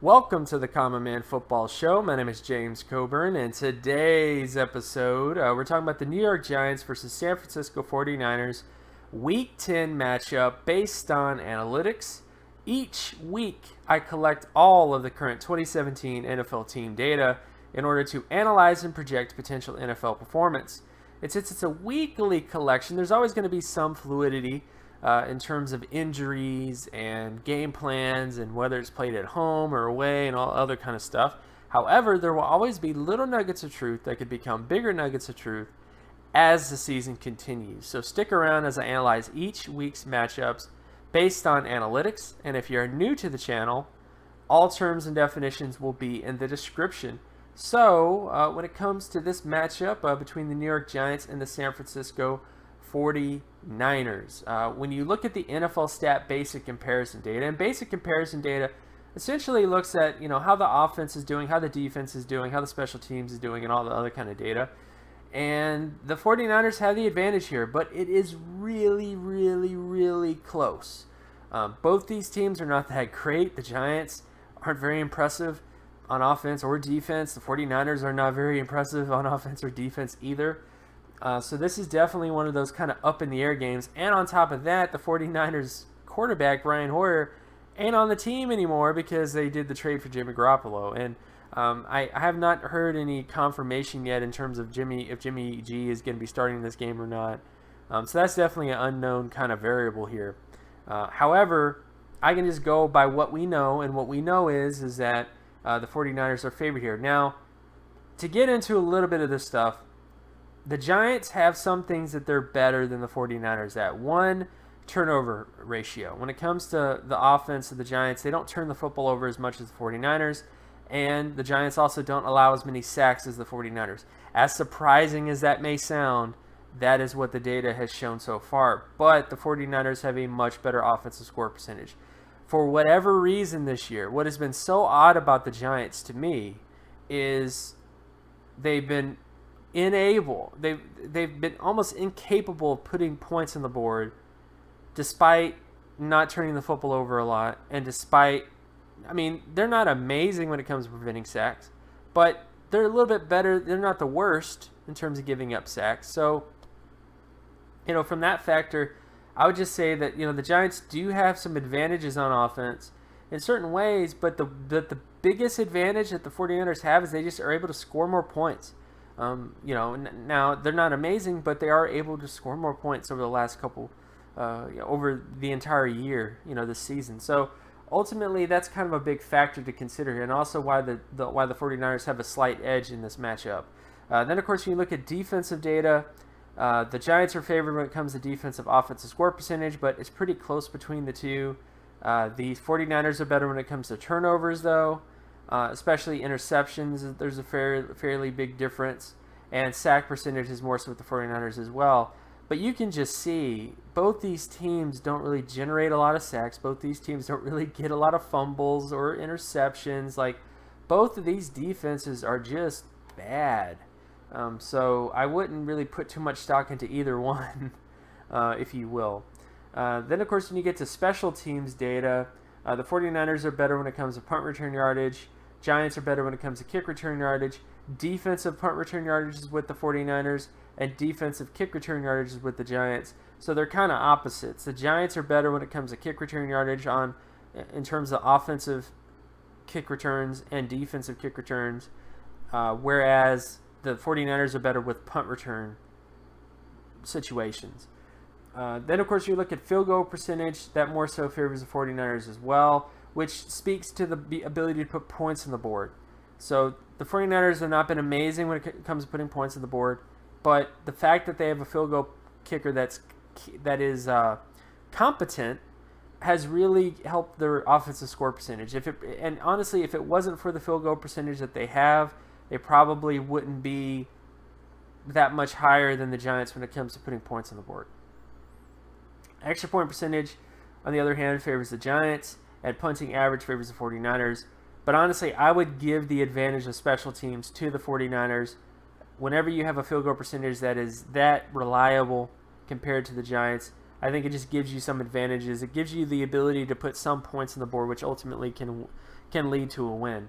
Welcome to the Common Man Football Show. My name is James Coburn, and today's episode, we're talking about the New York Giants versus San Francisco 49ers Week 10 matchup based on analytics. Each week, I collect all of the current 2017 NFL team data in order to analyze and project potential NFL performance. And since it's a weekly collection, there's always going to be some fluidity in terms of injuries and game plans and whether it's played at home or away and all other kind of stuff. However, there will always be little nuggets of truth that could become bigger nuggets of truth as the season continues. So stick around as I analyze each week's matchups based on analytics. And if you're new to the channel, all terms and definitions will be in the description. So when it comes to this matchup between the New York Giants and the San Francisco 49ers. When you look at the NFL stat basic comparison data, and basic comparison data essentially looks at how the offense is doing, how the defense is doing, how the special teams is doing, and all the other kind of data. And the 49ers have the advantage here, but it is really, really, really close. Both these teams are not that great. The Giants aren't very impressive on offense or defense. The 49ers are not very impressive on offense or defense either. So this is definitely one of those kind of up in the air games. And on top of that, the 49ers quarterback, Brian Hoyer, ain't on the team anymore because they did the trade for Jimmy Garoppolo. And I have not heard any confirmation yet in terms of if Jimmy G is going to be starting this game or not. So that's definitely an unknown kind of variable here. However, I can just go by what we know. And what we know is that the 49ers are favored here. Now, to get into a little bit of this stuff, the Giants have some things that they're better than the 49ers at. One, turnover ratio. When it comes to the offense of the Giants, they don't turn the football over as much as the 49ers, and the Giants also don't allow as many sacks as the 49ers. As surprising as that may sound, that is what the data has shown so far. But the 49ers have a much better offensive score percentage. For whatever reason this year, what has been so odd about the Giants to me is they've been they've been almost incapable of putting points on the board despite not turning the football over a lot, and they're not amazing when it comes to preventing sacks, but they're a little bit better. They're not the worst in terms of giving up sacks. So from that factor, I would just say that the Giants do have some advantages on offense in certain ways, but the biggest advantage that the 49ers have is they just are able to score more points. Now they're not amazing, but they are able to score more points over the last couple, over the entire year, this season. So ultimately, that's kind of a big factor to consider here, and also why the 49ers have a slight edge in this matchup. Then, of course, when you look at defensive data, the Giants are favored when it comes to defensive offensive score percentage, but it's pretty close between the two. The 49ers are better when it comes to turnovers, though. Especially interceptions, there's a fairly big difference. And sack percentage is more so with the 49ers as well. But you can just see both these teams don't really generate a lot of sacks. Both these teams don't really get a lot of fumbles or interceptions. Like, both of these defenses are just bad. So I wouldn't really put too much stock into either one, if you will. Then, of course, when you get to special teams data, the 49ers are better when it comes to punt return yardage. Giants are better when it comes to kick return yardage. Defensive punt return yardage is with the 49ers, and defensive kick return yardage is with the Giants. So they're kind of opposites. The Giants are better when it comes to kick return yardage in terms of offensive kick returns and defensive kick returns, whereas the 49ers are better with punt return situations. Then, of course, you look at field goal percentage. That more so favors the 49ers as well, which speaks to the ability to put points on the board. So the 49ers have not been amazing when it comes to putting points on the board, but the fact that they have a field goal kicker that is competent has really helped their offensive score percentage. And honestly, if it wasn't for the field goal percentage that they have, they probably wouldn't be that much higher than the Giants when it comes to putting points on the board. Extra point percentage, on the other hand, favors the Giants, and punting average favors the 49ers. But honestly, I would give the advantage of special teams to the 49ers whenever you have a field goal percentage that is that reliable compared to the Giants. I think it just gives you some advantages. It gives you the ability to put some points on the board, which ultimately can can lead to a win.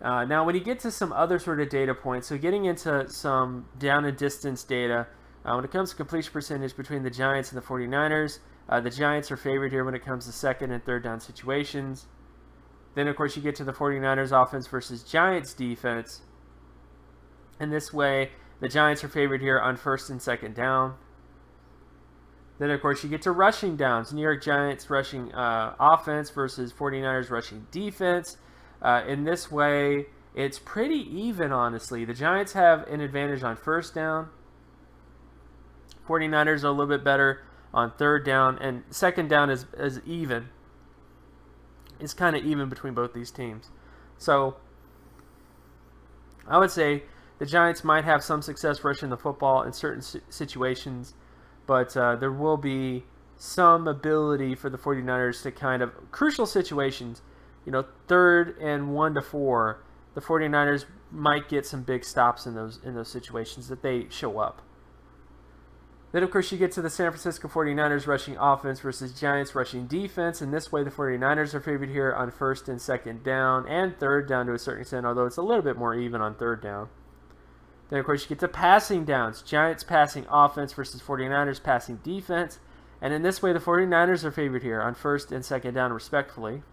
Now, when you get to some other sort of data points, so getting into some down and distance data, when it comes to completion percentage between the Giants and the 49ers, the Giants are favored here when it comes to second and third down situations. Then, of course, you get to the 49ers offense versus Giants defense. And this way, the Giants are favored here on first and second down. Then, of course, you get to rushing downs. New York Giants rushing offense versus 49ers rushing defense. In this way, it's pretty even, honestly. The Giants have an advantage on first down. 49ers are a little bit better on third down. And second down is even. It's kind of even between both these teams. So, I would say the Giants might have some success rushing the football in certain situations, but there will be some ability for the 49ers to kind of, crucial situations, third and 1 to 4, the 49ers might get some big stops in those situations that they show up. Then, of course, you get to the San Francisco 49ers rushing offense versus Giants rushing defense. And this way, the 49ers are favored here on first and second down and third down to a certain extent, although it's a little bit more even on third down. Then, of course, you get to passing downs. Giants passing offense versus 49ers passing defense. And in this way, the 49ers are favored here on first and second down, respectfully.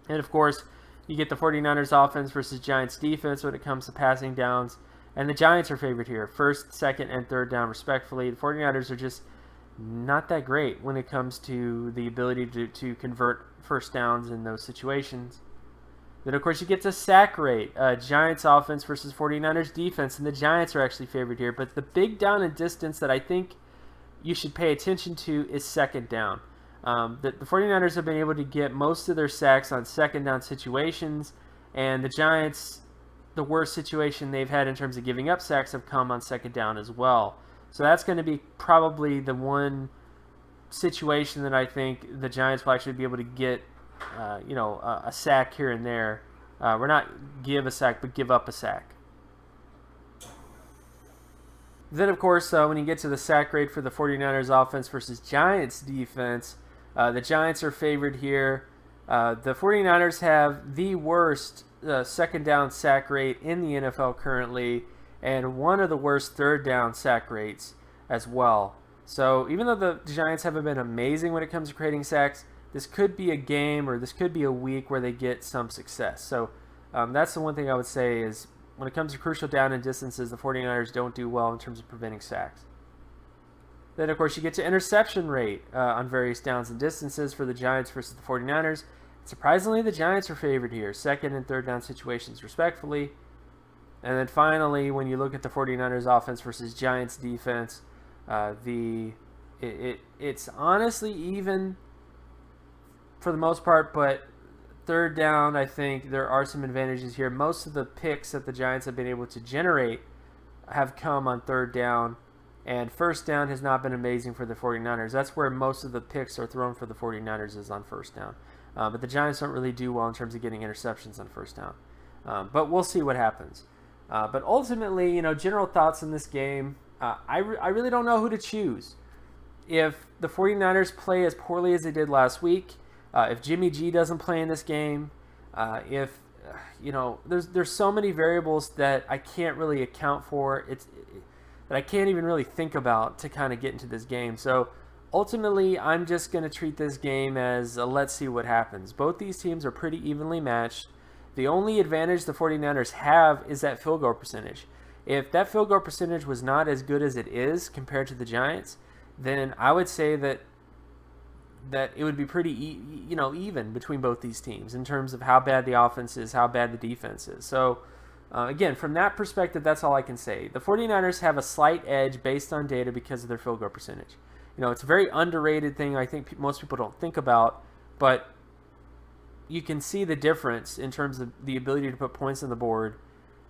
And, of course, you get the 49ers offense versus Giants defense when it comes to passing downs. And the Giants are favored here, first, second, and third down, respectfully. The 49ers are just not that great when it comes to the ability to convert first downs in those situations. Then, of course, you get to sack rate. Giants offense versus 49ers defense, and the Giants are actually favored here. But the big down and distance that I think you should pay attention to is second down. The 49ers have been able to get most of their sacks on second down situations, and the Giants, the worst situation they've had in terms of giving up sacks have come on second down as well. So that's going to be probably the one situation that I think the Giants will actually be able to get, a sack here and there. We're not give a sack, but give up a sack. Then, of course, when you get to the sack rate for the 49ers offense versus Giants defense, the Giants are favored here. The 49ers have the worst second down sack rate in the NFL currently, and one of the worst third down sack rates as well. So even though the Giants haven't been amazing when it comes to creating sacks, this could be a game or this could be a week where they get some success. So that's the one thing I would say is when it comes to crucial down and distances, the 49ers don't do well in terms of preventing sacks. Then, of course, you get to interception rate on various downs and distances for the Giants versus the 49ers. Surprisingly, the Giants are favored here, second and third down situations respectfully. And then finally, when you look at the 49ers offense versus Giants defense, it's honestly even for the most part, but third down, I think there are some advantages here. Most of the picks that the Giants have been able to generate have come on third down, and first down has not been amazing for the 49ers. That's where most of the picks are thrown for the 49ers is on first down. But the Giants don't really do well in terms of getting interceptions on first down. But we'll see what happens. But ultimately, general thoughts in this game, I really don't know who to choose. If the 49ers play as poorly as they did last week, if Jimmy G doesn't play in this game, there's so many variables that I can't really account for. That I can't even really think about to kind of get into this game. So ultimately, I'm just going to treat this game as let's see what happens. Both these teams are pretty evenly matched. The only advantage the 49ers have is that field goal percentage. If that field goal percentage was not as good as it is compared to the Giants, then I would say that it would be pretty even between both these teams in terms of how bad the offense is, how bad the defense is. So again, from that perspective, that's all I can say. The 49ers have a slight edge based on data because of their field goal percentage. It's a very underrated thing I think most people don't think about, but you can see the difference in terms of the ability to put points on the board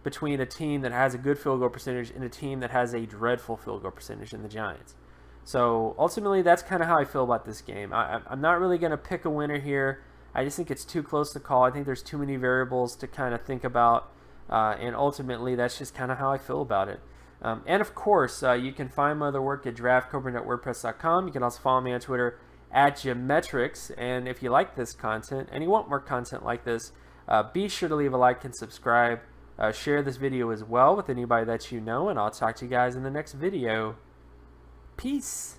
between a team that has a good field goal percentage and a team that has a dreadful field goal percentage in the Giants. So ultimately, that's kind of how I feel about this game. I'm not really going to pick a winner here. I just think it's too close to call. I think there's too many variables to kind of think about, and ultimately, that's just kind of how I feel about it. And of course, you can find my other work at draftcoburn.wordpress.com. You can also follow me on Twitter at Geometrics. And if you like this content and you want more content like this, be sure to leave a like and subscribe. Share this video as well with anybody that you know, and I'll talk to you guys in the next video. Peace.